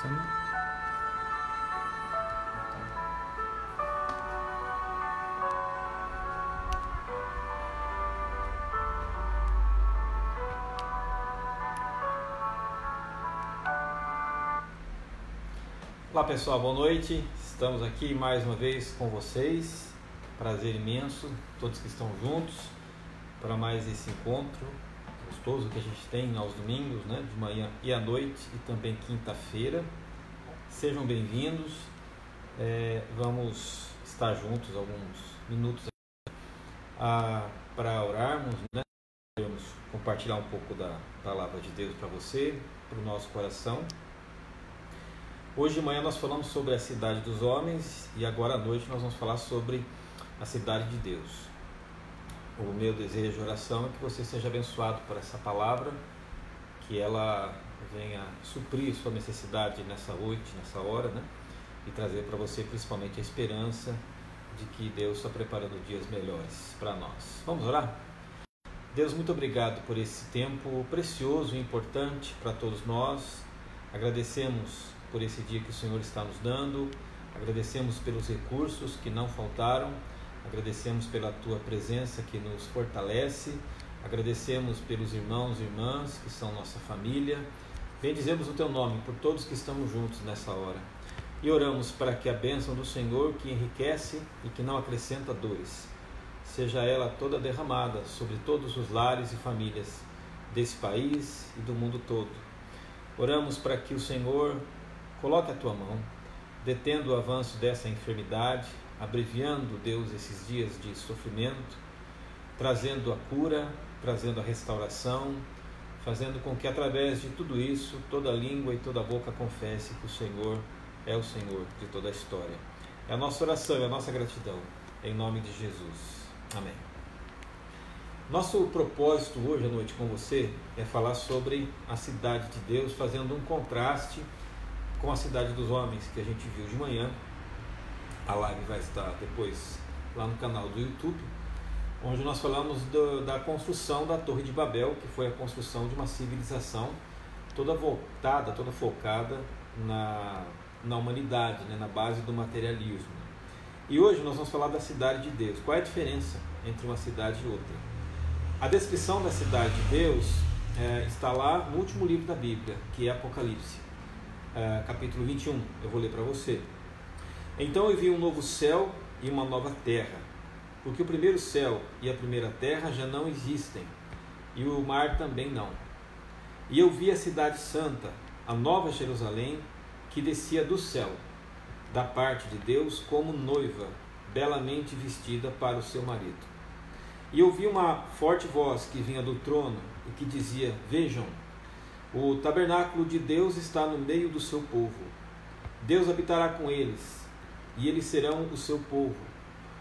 começando. Olá pessoal, boa noite. Estamos aqui mais uma vez com vocês. Prazer imenso, todos que estão juntos, para mais esse encontro gostoso que a gente tem aos domingos, né, de manhã e à noite, e também quinta-feira. Sejam bem-vindos. Vamos estar juntos alguns minutos para orarmos, né? Vamos compartilhar um pouco da palavra de Deus para você, para o nosso coração. Hoje de manhã nós falamos sobre a cidade dos homens e agora à noite nós vamos falar sobre a cidade de Deus. O meu desejo de oração é que você seja abençoado por essa palavra, que ela venha suprir sua necessidade nessa noite, nessa hora, né? E trazer para você principalmente a esperança de que Deus está preparando dias melhores para nós. Vamos orar? Deus, muito obrigado por esse tempo precioso e importante para todos nós. Agradecemos por esse dia que o Senhor está nos dando, agradecemos pelos recursos que não faltaram, agradecemos pela Tua presença que nos fortalece, agradecemos pelos irmãos e irmãs que são nossa família. Bendizemos o Teu nome por todos que estamos juntos nessa hora e oramos para que a bênção do Senhor, que enriquece e que não acrescenta dores, seja ela toda derramada sobre todos os lares e famílias desse país e do mundo todo. Oramos para que o Senhor coloque a Tua mão, detendo o avanço dessa enfermidade, abreviando, Deus, esses dias de sofrimento, trazendo a cura, trazendo a restauração, fazendo com que através de tudo isso, toda língua e toda boca confesse que o Senhor é o Senhor de toda a história. É a nossa oração, é a nossa gratidão, em nome de Jesus. Amém. Nosso propósito hoje à noite com você é falar sobre a cidade de Deus, fazendo um contraste com a cidade dos homens que a gente viu de manhã. A live vai estar depois lá no canal do YouTube, onde nós falamos da construção da Torre de Babel, que foi a construção de uma civilização toda voltada, toda focada na humanidade, né, na base do materialismo. E hoje nós vamos falar da cidade de Deus. Qual é a diferença entre uma cidade e outra? A descrição da cidade de Deus está lá no último livro da Bíblia, que é Apocalipse, capítulo 21. Eu vou ler para você. Então eu vi um novo céu e uma nova terra, porque o primeiro céu e a primeira terra já não existem, e o mar também não. E eu vi a cidade santa, a nova Jerusalém, que descia do céu, da parte de Deus, como noiva, belamente vestida para o seu marido. E eu vi uma forte voz que vinha do trono e que dizia: Vejam, o tabernáculo de Deus está no meio do seu povo. Deus habitará com eles, e eles serão o seu povo.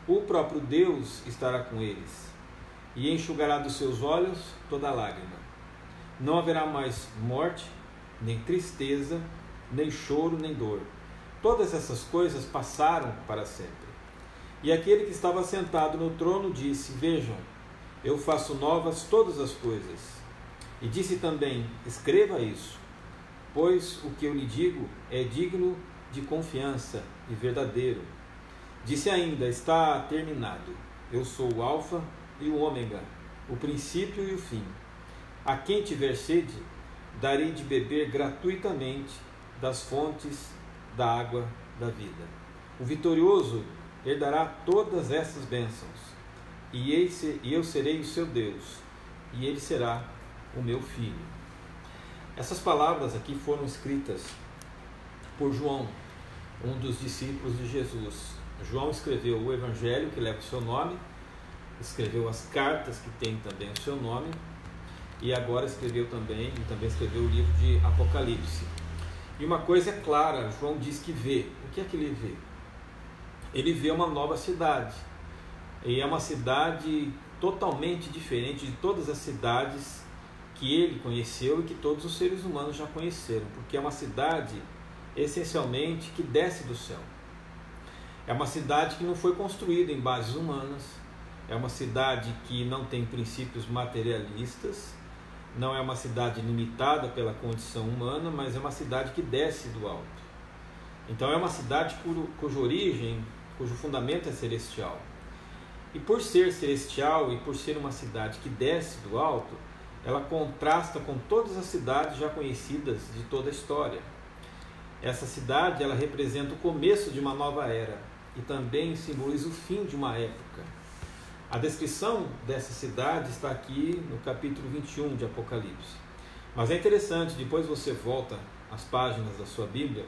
O próprio Deus estará com eles, e enxugará dos seus olhos toda lágrima. Não haverá mais morte, nem tristeza, nem choro, nem dor. Todas essas coisas passaram para sempre. E aquele que estava sentado no trono disse: Vejam, eu faço novas todas as coisas. E disse também: Escreva isso, pois o que eu lhe digo é digno de confiança e verdadeiro. Disse ainda: Está terminado. Eu sou o Alfa e o Ômega, o princípio e o fim. A quem tiver sede, darei de beber gratuitamente das fontes da água da vida. O vitorioso herdará todas essas bênçãos, e eu serei o seu Deus, e ele será o meu filho. Essas palavras aqui foram escritas por João, um dos discípulos de Jesus. João escreveu o Evangelho, que leva o seu nome, escreveu as cartas, que tem também o seu nome, e agora escreveu também escreveu o livro de Apocalipse. E uma coisa é clara, João diz que vê. O que é que ele vê? Ele vê uma nova cidade, e é uma cidade totalmente diferente de todas as cidades que ele conheceu e que todos os seres humanos já conheceram, porque é uma cidade essencialmente que desce do céu. É uma cidade que não foi construída em bases humanas, é uma cidade que não tem princípios materialistas, não é uma cidade limitada pela condição humana, mas é uma cidade que desce do alto. Então é uma cidade cuja origem, cujo fundamento é celestial. E por ser celestial e por ser uma cidade que desce do alto, ela contrasta com todas as cidades já conhecidas de toda a história. Essa cidade, ela representa o começo de uma nova era e também simboliza o fim de uma época. A descrição dessa cidade está aqui no capítulo 21 de Apocalipse. Mas é interessante, depois você volta às páginas da sua Bíblia,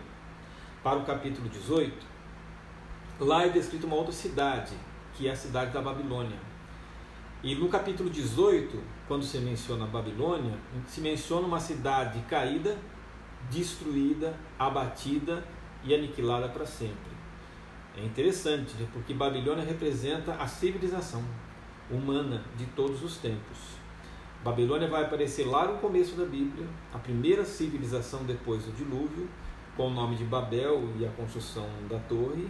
para o capítulo 18, lá é descrita uma outra cidade, que é a cidade da Babilônia. E no capítulo 18, quando se menciona a Babilônia, se menciona uma cidade caída, destruída, abatida e aniquilada para sempre. É interessante, porque Babilônia representa a civilização humana de todos os tempos. Babilônia vai aparecer lá no começo da Bíblia, a primeira civilização depois do dilúvio, com o nome de Babel e a construção da torre.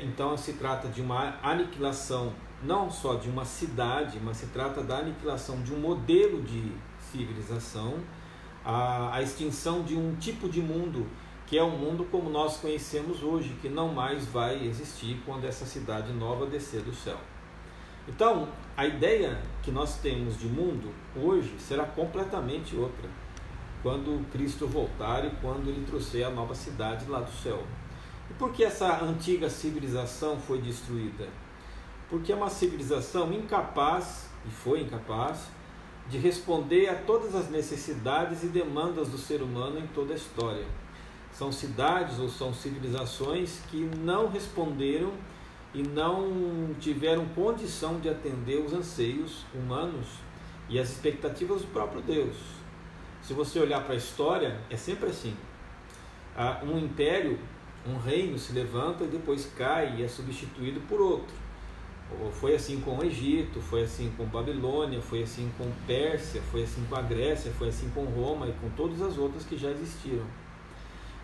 Então se trata de uma aniquilação, não só de uma cidade, mas se trata da aniquilação de um modelo de civilização, a extinção de um tipo de mundo, que é um mundo como nós conhecemos hoje, que não mais vai existir quando essa cidade nova descer do céu. Então, a ideia que nós temos de mundo hoje será completamente outra, quando Cristo voltar e quando Ele trouxer a nova cidade lá do céu. E por que essa antiga civilização foi destruída? Porque é uma civilização incapaz, e foi incapaz, de responder a todas as necessidades e demandas do ser humano em toda a história. São cidades ou são civilizações que não responderam e não tiveram condição de atender os anseios humanos e as expectativas do próprio Deus. Se você olhar para a história, é sempre assim. Um império, um reino se levanta e depois cai e é substituído por outro. Foi assim com o Egito, foi assim com Babilônia, foi assim com Pérsia, foi assim com a Grécia, foi assim com Roma e com todas as outras que já existiram.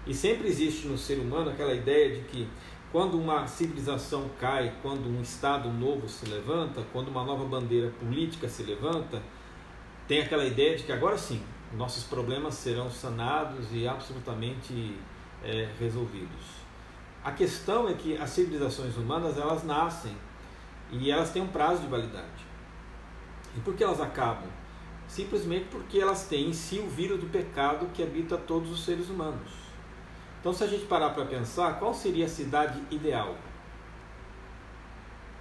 E sempre existe no ser humano aquela ideia de que quando uma civilização cai, quando um Estado novo se levanta, quando uma nova bandeira política se levanta, tem aquela ideia de que agora sim, nossos problemas serão sanados e absolutamente resolvidos. A questão é que as civilizações humanas, elas nascem e elas têm um prazo de validade. E por que elas acabam? Simplesmente porque elas têm em si o vírus do pecado que habita todos os seres humanos. Então, se a gente parar para pensar, qual seria a cidade ideal?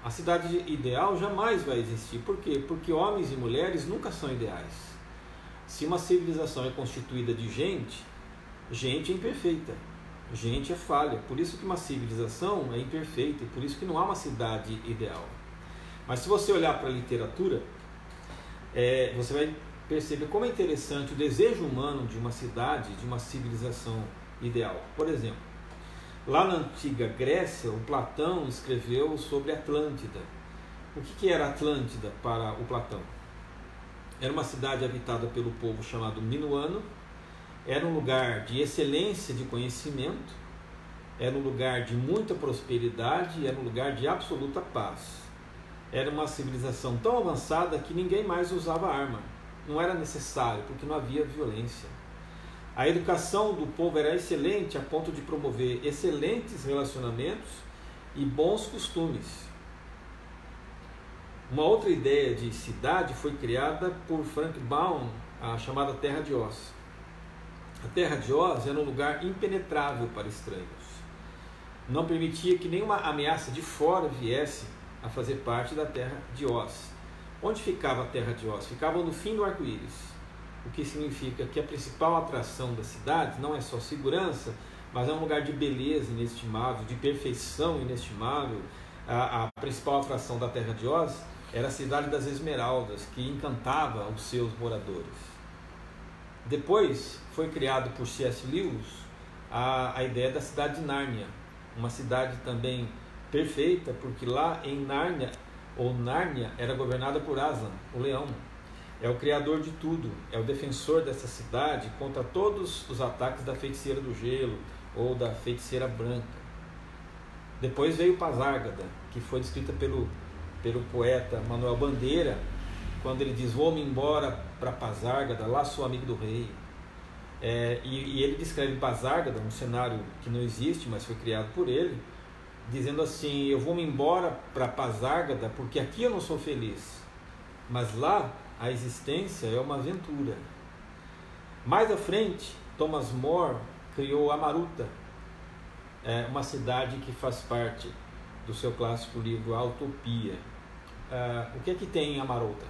A cidade ideal jamais vai existir. Por quê? Porque homens e mulheres nunca são ideais. Se uma civilização é constituída de gente, gente é imperfeita, gente é falha. Por isso que uma civilização é imperfeita e por isso que não há uma cidade ideal. Mas se você olhar para a literatura, você vai perceber como é interessante o desejo humano de uma cidade, de uma civilização ideal. Por exemplo, lá na antiga Grécia, o Platão escreveu sobre Atlântida. O que era Atlântida para o Platão? Era uma cidade habitada pelo povo chamado Minuano, era um lugar de excelência de conhecimento, era um lugar de muita prosperidade, era um lugar de absoluta paz. Era uma civilização tão avançada que ninguém mais usava arma. Não era necessário, porque não havia violência. A educação do povo era excelente a ponto de promover excelentes relacionamentos e bons costumes. Uma outra ideia de cidade foi criada por Frank Baum, a chamada Terra de Oz. A Terra de Oz era um lugar impenetrável para estranhos. Não permitia que nenhuma ameaça de fora viesse a fazer parte da Terra de Oz. Onde ficava a Terra de Oz? Ficava no fim do arco-íris. O que significa que a principal atração da cidade não é só segurança, mas é um lugar de beleza inestimável, de perfeição inestimável. A principal atração da Terra de Oz era a cidade das Esmeraldas, que encantava os seus moradores. Depois foi criado por C.S. Lewis a ideia da cidade de Nárnia, uma cidade também perfeita, porque lá em Nárnia, ou Nárnia, era governada por Aslan, o leão. É o criador de tudo, é o defensor dessa cidade contra todos os ataques da feiticeira do gelo ou da feiticeira branca. Depois veio Pasárgada, que foi descrita pelo poeta Manuel Bandeira, quando ele diz: vou-me embora para Pasárgada, lá sou amigo do rei. E ele descreve Pasárgada, um cenário que não existe, mas foi criado por ele, dizendo assim: eu vou me embora para Pasárgada porque aqui eu não sou feliz, mas lá a existência é uma aventura. Mais à frente, Thomas More criou Amaruta, uma cidade que faz parte do seu clássico livro A Utopia. O que é que tem em Amaruta?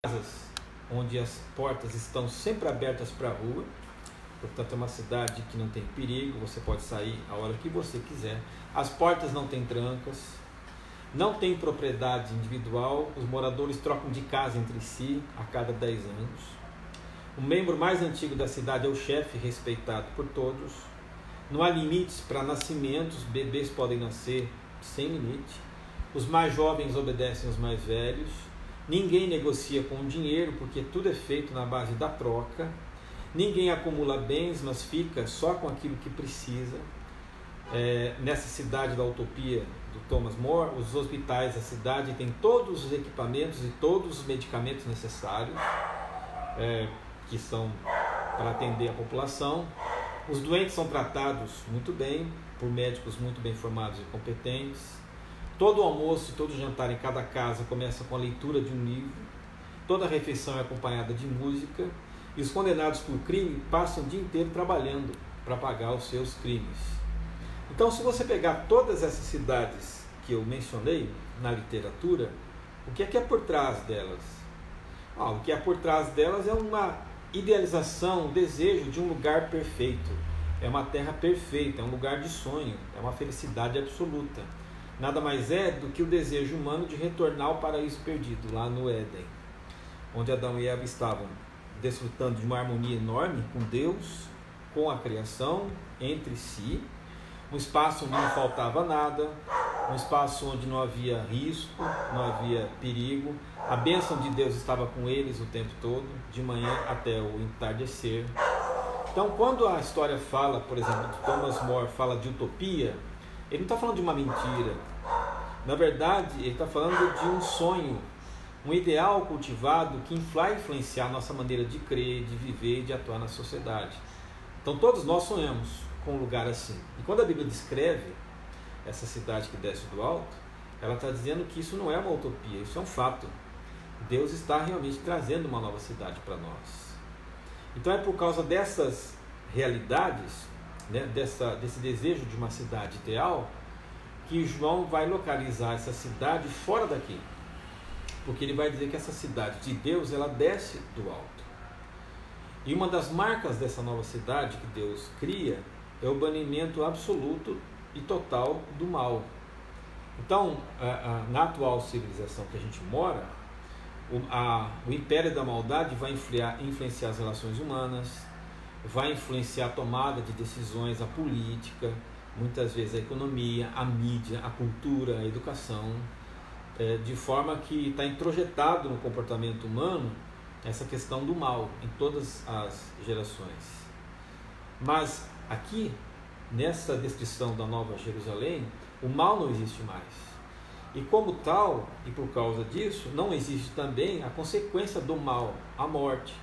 Casas onde as portas estão sempre abertas para a rua, portanto é uma cidade que não tem perigo, você pode sair a hora que você quiser. As portas não têm trancas, não tem propriedade individual, os moradores trocam de casa entre si a cada 10 anos. O membro mais antigo da cidade é o chefe, respeitado por todos. Não há limites para nascimentos, bebês podem nascer sem limite. Os mais jovens obedecem aos mais velhos. Ninguém negocia com dinheiro, porque tudo é feito na base da troca. Ninguém acumula bens, mas fica só com aquilo que precisa. Nessa cidade da utopia do Thomas More, os hospitais da cidade têm todos os equipamentos e todos os medicamentos necessários, que são para atender a população. Os doentes são tratados muito bem, por médicos muito bem formados e competentes. Todo almoço e todo jantar em cada casa começa com a leitura de um livro. Toda refeição é acompanhada de música. E os condenados por crime passam o dia inteiro trabalhando para pagar os seus crimes. Então, se você pegar todas essas cidades que eu mencionei na literatura, o que é por trás delas? O que é por trás delas é uma idealização, um desejo de um lugar perfeito. É uma terra perfeita, é um lugar de sonho, é uma felicidade absoluta. Nada mais é do que o desejo humano de retornar ao paraíso perdido, lá no Éden, onde Adão e Eva estavam desfrutando de uma harmonia enorme com Deus, com a criação, entre si, um espaço onde não faltava nada, um espaço onde não havia risco, não havia perigo. A bênção de Deus estava com eles o tempo todo, de manhã até o entardecer. Então, quando a história fala, por exemplo, Thomas More fala de utopia, ele não está falando de uma mentira. Na verdade, ele está falando de um sonho, um ideal cultivado que vai influenciar a nossa maneira de crer, de viver e de atuar na sociedade. Então, todos nós sonhamos com um lugar assim. E quando a Bíblia descreve essa cidade que desce do alto, ela está dizendo que isso não é uma utopia, isso é um fato. Deus está realmente trazendo uma nova cidade para nós. Então é por causa dessas realidades, desse desejo de uma cidade ideal, que João vai localizar essa cidade fora daqui. Porque ele vai dizer que essa cidade de Deus, ela desce do alto. E uma das marcas dessa nova cidade que Deus cria é o banimento absoluto e total do mal. Então, na atual civilização que a gente mora, o império da maldade vai influenciar as relações humanas, vai influenciar a tomada de decisões, a política, muitas vezes a economia, a mídia, a cultura, a educação, de forma que está introjetado no comportamento humano essa questão do mal em todas as gerações. Mas aqui, nessa descrição da Nova Jerusalém, o mal não existe mais. E como tal, e por causa disso, não existe também a consequência do mal, a morte,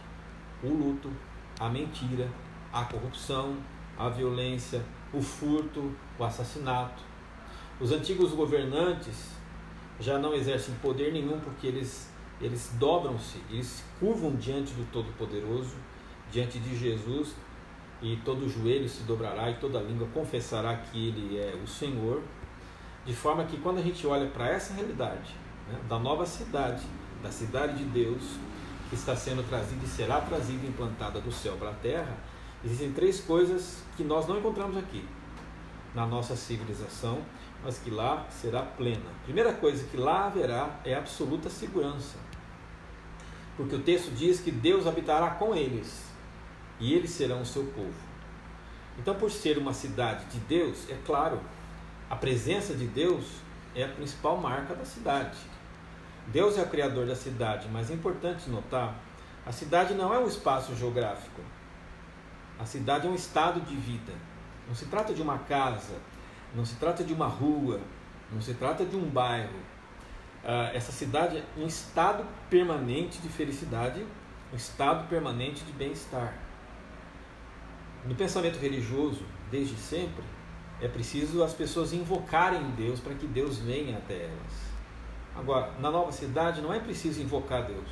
o luto, a mentira, a corrupção, a violência, o furto, o assassinato. Os antigos governantes já não exercem poder nenhum porque eles dobram-se, eles se curvam diante do Todo-Poderoso, diante de Jesus, e todo joelho se dobrará e toda língua confessará que Ele é o Senhor, de forma que quando a gente olha para essa realidade, da nova cidade, da cidade de Deus, que está sendo trazida e será trazida e implantada do céu para a terra, existem 3 coisas que nós não encontramos aqui, na nossa civilização, mas que lá será plena. A primeira coisa que lá haverá é absoluta segurança, porque o texto diz que Deus habitará com eles, e eles serão o seu povo. Então, por ser uma cidade de Deus, é claro, a presença de Deus é a principal marca da cidade. Deus é o criador da cidade, mas é importante notar, a cidade não é um espaço geográfico. A cidade é um estado de vida. Não se trata de uma casa, não se trata de uma rua, não se trata de um bairro. essa cidade é um estado permanente de felicidade, um estado permanente de bem-estar. No pensamento religioso, desde sempre, é preciso as pessoas invocarem Deus para que Deus venha até elas. Agora, na nova cidade não é preciso invocar Deus.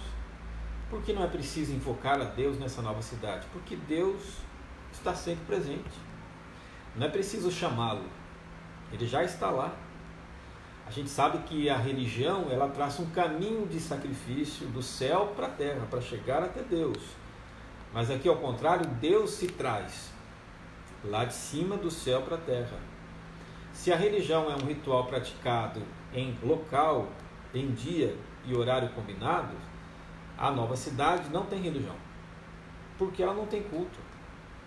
Por que não é preciso invocar a Deus nessa nova cidade? Porque Deus está sempre presente. Não é preciso chamá-lo, ele já está lá. A gente sabe que a religião, ela traça um caminho de sacrifício do céu para a terra, para chegar até Deus. Mas aqui ao contrário, Deus se traz lá de cima do céu para a terra. Se a religião é um ritual praticado em local, em dia e horário combinados, a nova cidade não tem religião, porque ela não tem culto,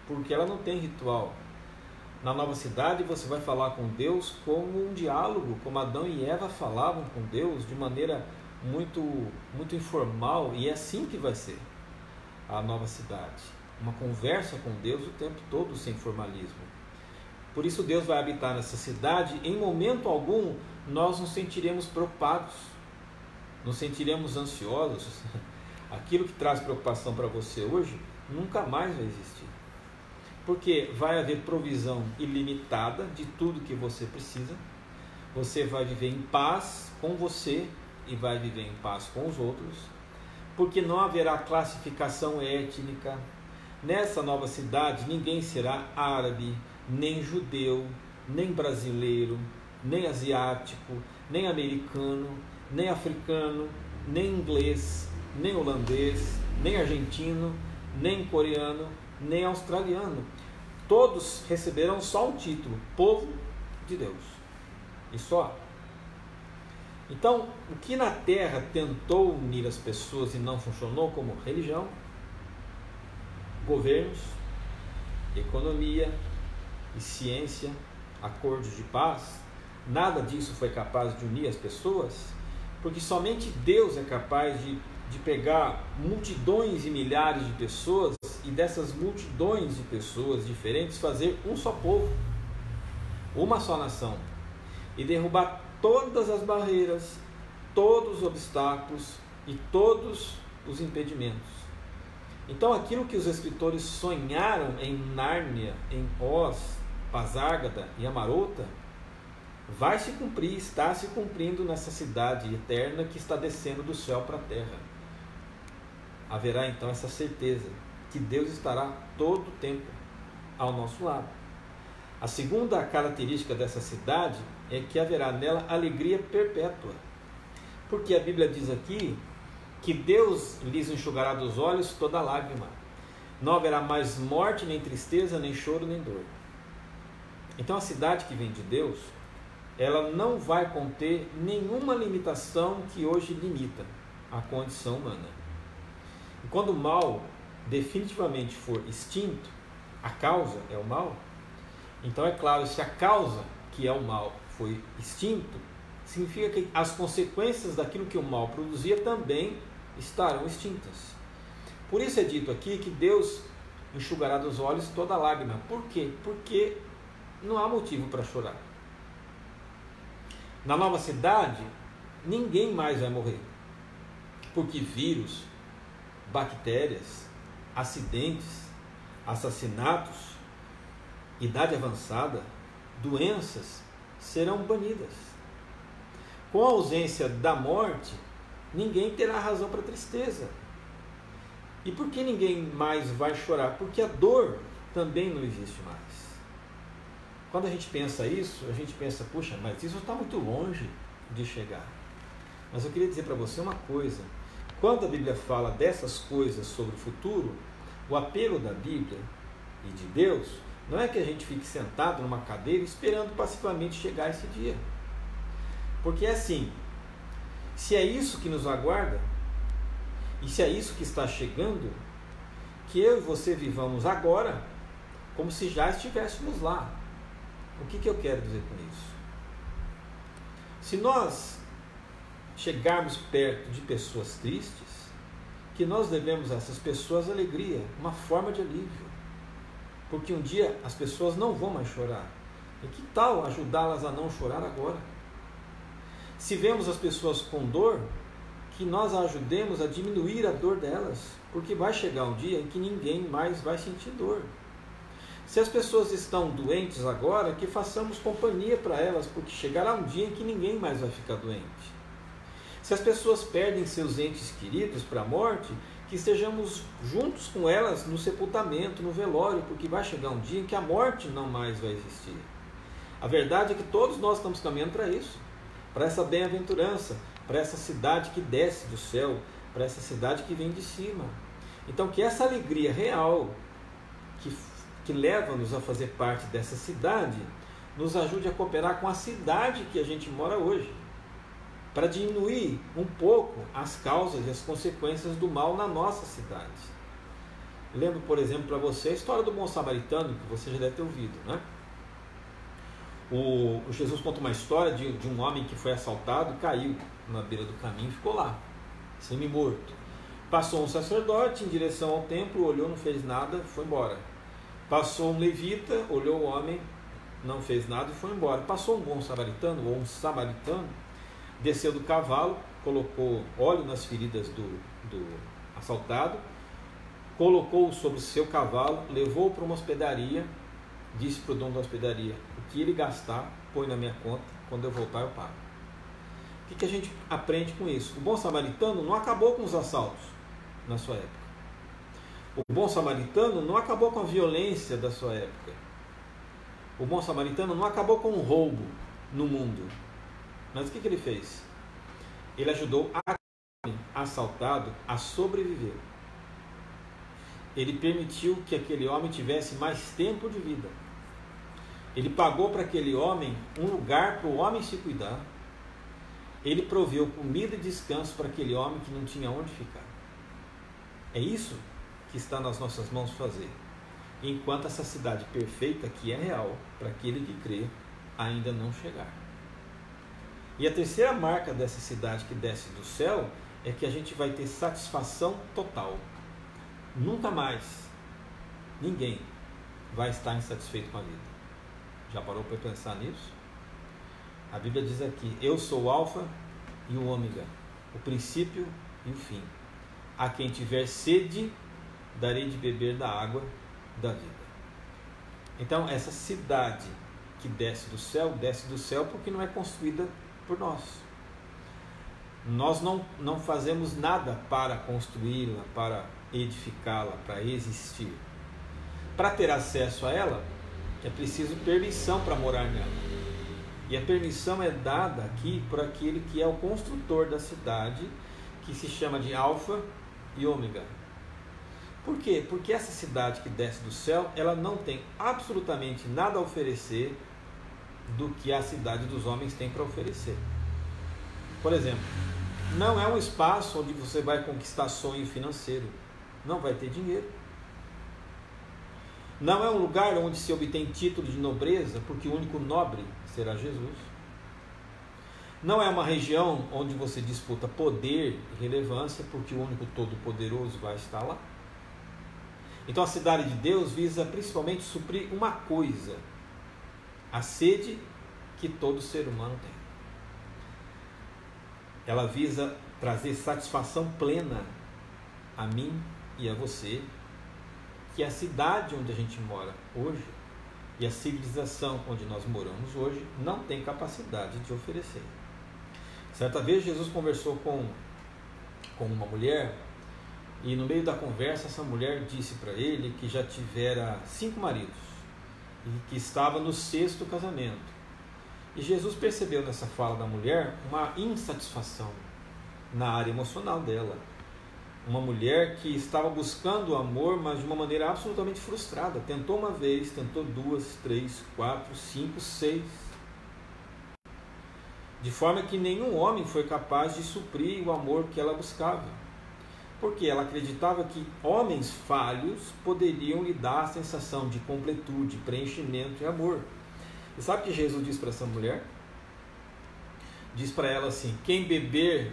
porque ela não tem ritual. Na nova cidade você vai falar com Deus como um diálogo, como Adão e Eva falavam com Deus, de maneira muito informal, e é assim que vai ser a nova cidade. Uma conversa com Deus o tempo todo, sem formalismo. Por isso Deus vai habitar nessa cidade. Em momento algum nós nos sentiremos preocupados, nos sentiremos ansiosos. Aquilo que traz preocupação para você hoje nunca mais vai existir, porque vai haver provisão ilimitada de tudo que você precisa. Você vai viver em paz com você e vai viver em paz com os outros, porque não haverá classificação étnica. Nessa nova cidade ninguém será árabe, nem judeu, nem brasileiro, nem asiático, nem americano, nem africano, nem inglês, nem holandês, nem argentino, nem coreano, nem australiano. Todos receberão só um título: povo de Deus, e só. Então, o que na terra tentou unir as pessoas e não funcionou, como religião, governos, economia e ciência, acordos de paz, nada disso foi capaz de unir as pessoas, porque somente Deus é capaz de pegar multidões e milhares de pessoas, e dessas multidões de pessoas diferentes fazer um só povo, uma só nação, e derrubar todas as barreiras, todos os obstáculos e todos os impedimentos. Então aquilo que os escritores sonharam em Nárnia, em Oz, Pasárgada e Amarota, vai se cumprir, está se cumprindo nessa cidade eterna que está descendo do céu para a terra. Haverá então essa certeza que Deus estará todo o tempo ao nosso lado. A segunda característica dessa cidade é que haverá nela alegria perpétua, porque a Bíblia diz aqui que Deus lhes enxugará dos olhos toda lágrima. Não haverá mais morte, nem tristeza, nem choro, nem dor. Então a cidade que vem de Deus, ela não vai conter nenhuma limitação que hoje limita a condição humana. E quando o mal definitivamente for extinto, a causa é o mal, então é claro, se a causa, que é o mal, foi extinto, significa que as consequências daquilo que o mal produzia também estarão extintas. Por isso é dito aqui que Deus enxugará dos olhos toda lágrima. Por quê? Porque não há motivo para chorar. Na nova cidade, ninguém mais vai morrer, porque vírus, bactérias, acidentes, assassinatos, idade avançada, doenças serão banidas. Com a ausência da morte, ninguém terá razão para tristeza. E por que ninguém mais vai chorar? Porque a dor também não existe mais. Quando a gente pensa isso, a gente pensa, puxa, mas isso está muito longe de chegar. Mas eu queria dizer para você uma coisa: quando a Bíblia fala dessas coisas sobre o futuro, o apelo da Bíblia e de Deus não é que a gente fique sentado numa cadeira esperando passivamente chegar esse dia. Porque é assim, se é isso que nos aguarda, e se é isso que está chegando, que eu e você vivamos agora como se já estivéssemos lá. O que eu quero dizer com isso? Se nós chegarmos perto de pessoas tristes, que nós devemos a essas pessoas alegria, uma forma de alívio, porque um dia as pessoas não vão mais chorar. E que tal ajudá-las a não chorar agora? Se vemos as pessoas com dor, que nós ajudemos a diminuir a dor delas, porque vai chegar um dia em que ninguém mais vai sentir dor. Se as pessoas estão doentes agora, que façamos companhia para elas, porque chegará um dia em que ninguém mais vai ficar doente. Se as pessoas perdem seus entes queridos para a morte, que estejamos juntos com elas no sepultamento, no velório, porque vai chegar um dia em que a morte não mais vai existir. A verdade é que todos nós estamos caminhando para isso, para essa bem-aventurança, para essa cidade que desce do céu, para essa cidade que vem de cima. Então, que essa alegria real, que leva-nos a fazer parte dessa cidade, nos ajude a cooperar com a cidade que a gente mora hoje, para diminuir um pouco as causas e as consequências do mal na nossa cidade. Eu lembro, por exemplo, para você a história do bom samaritano, que você já deve ter ouvido, né? O Jesus conta uma história de um homem que foi assaltado, caiu na beira do caminho e ficou lá, semi-morto. Passou um sacerdote em direção ao templo, olhou, não fez nada, foi embora. Passou um levita, olhou o homem, não fez nada e foi embora. Passou um bom samaritano, ou um samaritano, desceu do cavalo, colocou óleo nas feridas do assaltado, colocou-o sobre o seu cavalo, levou-o para uma hospedaria, disse para o dono da hospedaria: o que ele gastar, põe na minha conta, quando eu voltar eu pago. O que a gente aprende com isso? O bom samaritano não acabou com os assaltos na sua época. O bom samaritano não acabou com a violência da sua época. O bom samaritano não acabou com o roubo no mundo. Mas o que ele fez? Ele ajudou a assaltado a sobreviver. Ele permitiu que aquele homem tivesse mais tempo de vida. Ele pagou para aquele homem um lugar para o homem se cuidar. Ele proveu comida e descanso para aquele homem que não tinha onde ficar. É isso que está nas nossas mãos fazer, enquanto essa cidade perfeita, que é real, para aquele que crê, ainda não chegar. E a terceira marca dessa cidade que desce do céu é que a gente vai ter satisfação total. Nunca mais ninguém vai estar insatisfeito com a vida. Já parou para pensar nisso? A Bíblia diz aqui: eu sou o alfa e o ômega, o princípio e o fim. A quem tiver sede, darei de beber da água da vida. Então, essa cidade que desce do céu porque não é construída por nós. Nós não fazemos nada para construí-la, para edificá-la, para existir. Para ter acesso a ela, é preciso permissão para morar nela. E a permissão é dada aqui por aquele que é o construtor da cidade, que se chama de Alfa e Ômega. Por quê? Porque essa cidade que desce do céu, ela não tem absolutamente nada a oferecer do que a cidade dos homens tem para oferecer. Por exemplo, não é um espaço onde você vai conquistar sonho financeiro. Não vai ter dinheiro. Não é um lugar onde se obtém título de nobreza, porque o único nobre será Jesus. Não é uma região onde você disputa poder e relevância, porque o único todo-poderoso vai estar lá. Então a cidade de Deus visa principalmente suprir uma coisa: a sede que todo ser humano tem. Ela visa trazer satisfação plena a mim e a você, que a cidade onde a gente mora hoje e a civilização onde nós moramos hoje não tem capacidade de oferecer. Certa vez Jesus conversou com uma mulher, e no meio da conversa essa mulher disse para ele que já tivera 5 maridos e que estava no 6º casamento. E Jesus percebeu nessa fala da mulher uma insatisfação na área emocional dela. Uma mulher que estava buscando o amor, mas de uma maneira absolutamente frustrada. Tentou uma vez, tentou 2, 3, 4, 5, 6. De forma que nenhum homem foi capaz de suprir o amor que ela buscava. Porque ela acreditava que homens falhos poderiam lhe dar a sensação de completude, preenchimento e amor. E sabe o que Jesus diz para essa mulher? Diz para ela assim: quem beber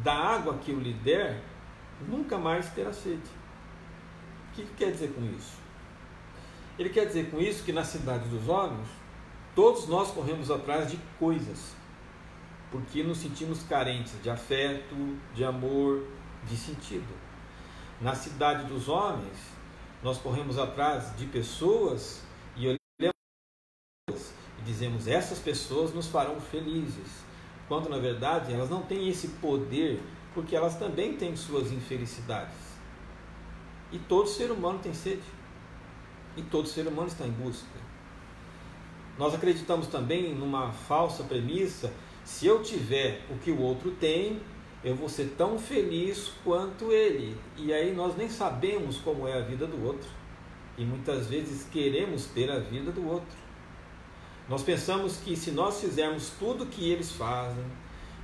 da água que eu lhe der, nunca mais terá sede. O que quer dizer com isso? Ele quer dizer com isso que na cidade dos homens, todos nós corremos atrás de coisas. porque nos sentimos carentes de afeto, de amor, de sentido. Na cidade dos homens, nós corremos atrás de pessoas e olhamos e dizemos, essas pessoas nos farão felizes, quando na verdade elas não têm esse poder, porque elas também têm suas infelicidades. E todo ser humano tem sede, e todo ser humano está em busca. Nós acreditamos também numa falsa premissa: se eu tiver o que o outro tem, eu vou ser tão feliz quanto ele. E aí nós nem sabemos como é a vida do outro. E muitas vezes queremos ter a vida do outro. Nós pensamos que se nós fizermos tudo o que eles fazem,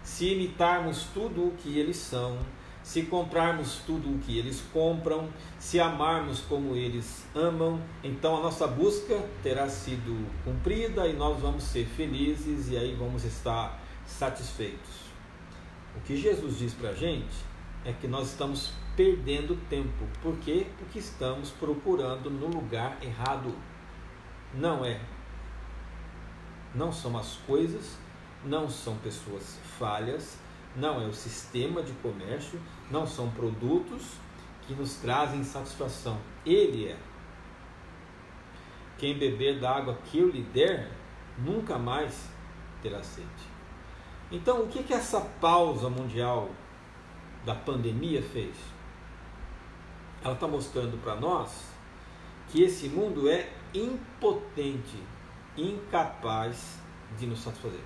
se imitarmos tudo o que eles são, se comprarmos tudo o que eles compram, se amarmos como eles amam, então a nossa busca terá sido cumprida e nós vamos ser felizes e aí vamos estar satisfeitos. O que Jesus diz para a gente é que nós estamos perdendo tempo. Por quê? Porque estamos procurando no lugar errado. Não são as coisas, não são pessoas falhas, não é o sistema de comércio, não são produtos que nos trazem satisfação. Ele é. Quem beber da água que eu lhe der, nunca mais terá sede. Então, o que essa pausa mundial da pandemia fez? Ela está mostrando para nós que esse mundo é impotente, incapaz de nos satisfazer.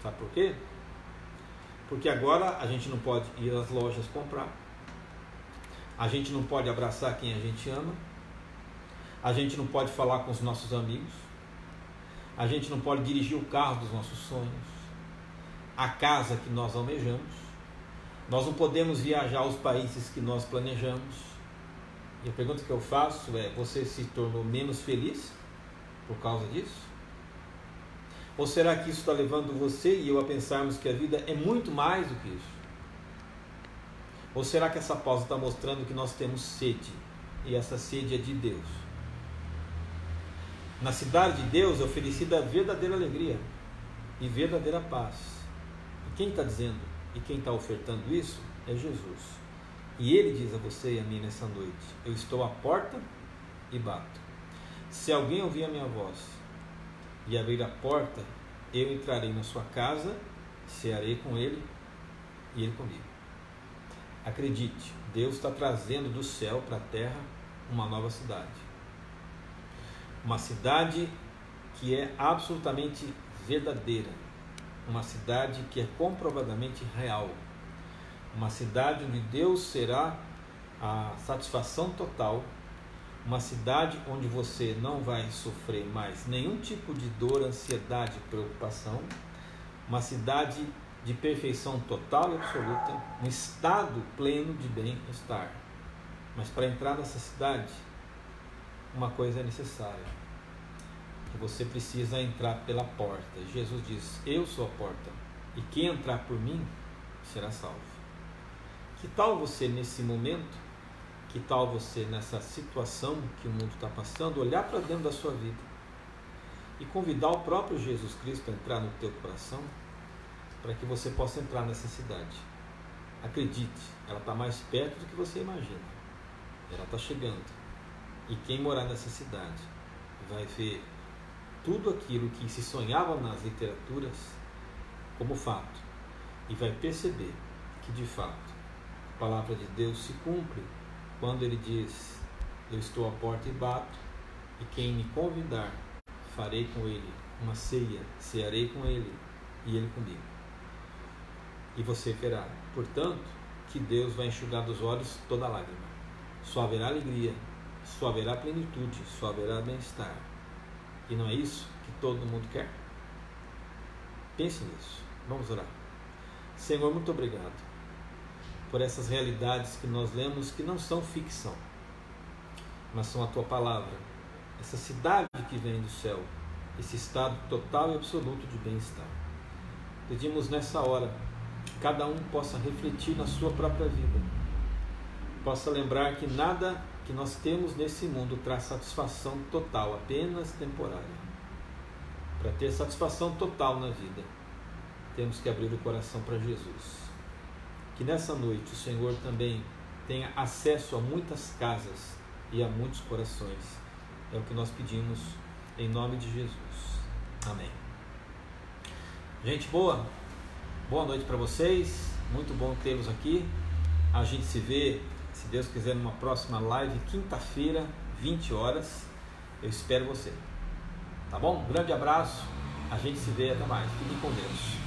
Sabe por quê? Porque agora a gente não pode ir às lojas comprar, a gente não pode abraçar quem a gente ama, a gente não pode falar com os nossos amigos, a gente não pode dirigir o carro dos nossos sonhos, a casa que nós almejamos, nós não podemos viajar aos países que nós planejamos. E a pergunta que eu faço é: você se tornou menos feliz por causa disso? Ou será que isso está levando você e eu a pensarmos que a vida é muito mais do que isso? Ou será que essa pausa está mostrando que nós temos sede, e essa sede é de Deus? Na cidade de Deus é oferecida a verdadeira alegria e verdadeira paz. E quem está dizendo e quem está ofertando isso é Jesus. E Ele diz a você e a mim nessa noite: eu estou à porta e bato. Se alguém ouvir a minha voz e abrir a porta, eu entrarei na sua casa, cearei com ele e ele comigo. Acredite, Deus está trazendo do céu para a terra uma nova cidade. Uma cidade que é absolutamente verdadeira. Uma cidade que é comprovadamente real. Uma cidade onde Deus será a satisfação total. Uma cidade onde você não vai sofrer mais nenhum tipo de dor, ansiedade, preocupação. Uma cidade de perfeição total e absoluta. Um estado pleno de bem-estar. Mas para entrar nessa cidade, uma coisa é necessária. Que você precisa entrar pela porta. Jesus diz: eu sou a porta. E quem entrar por mim será salvo. Que tal você nesse momento? Que tal você nessa situação que o mundo está passando, olhar para dentro da sua vida e convidar o próprio Jesus Cristo a entrar no teu coração, para que você possa entrar nessa cidade? Acredite, ela está mais perto do que você imagina. Ela está chegando. E quem morar nessa cidade vai ver tudo aquilo que se sonhava nas literaturas como fato, e vai perceber que de fato a palavra de Deus se cumpre quando ele diz: eu estou à porta e bato, e quem me convidar, farei com ele uma ceia, cearei com ele e ele comigo. E você verá, portanto, que Deus vai enxugar dos olhos toda lágrima. Só haverá alegria, só haverá plenitude, só haverá bem-estar. E não é isso que todo mundo quer? Pense nisso. Vamos orar. Senhor, muito obrigado por essas realidades que nós lemos, que não são ficção, mas são a Tua palavra. Essa cidade que vem do céu, esse estado total e absoluto de bem-estar. Pedimos nessa hora que cada um possa refletir na sua própria vida, possa lembrar que nada que nós temos nesse mundo traz satisfação total, apenas temporária. Para ter satisfação total na vida, temos que abrir o coração para Jesus. Que nessa noite o Senhor também tenha acesso a muitas casas e a muitos corações. É o que nós pedimos em nome de Jesus. Amém. Gente boa noite para vocês. Muito bom tê-los aqui. A gente se vê, se Deus quiser, numa próxima live, quinta-feira, 20 horas. Eu espero você. Tá bom? Um grande abraço. A gente se vê. Até mais. Fiquem com Deus.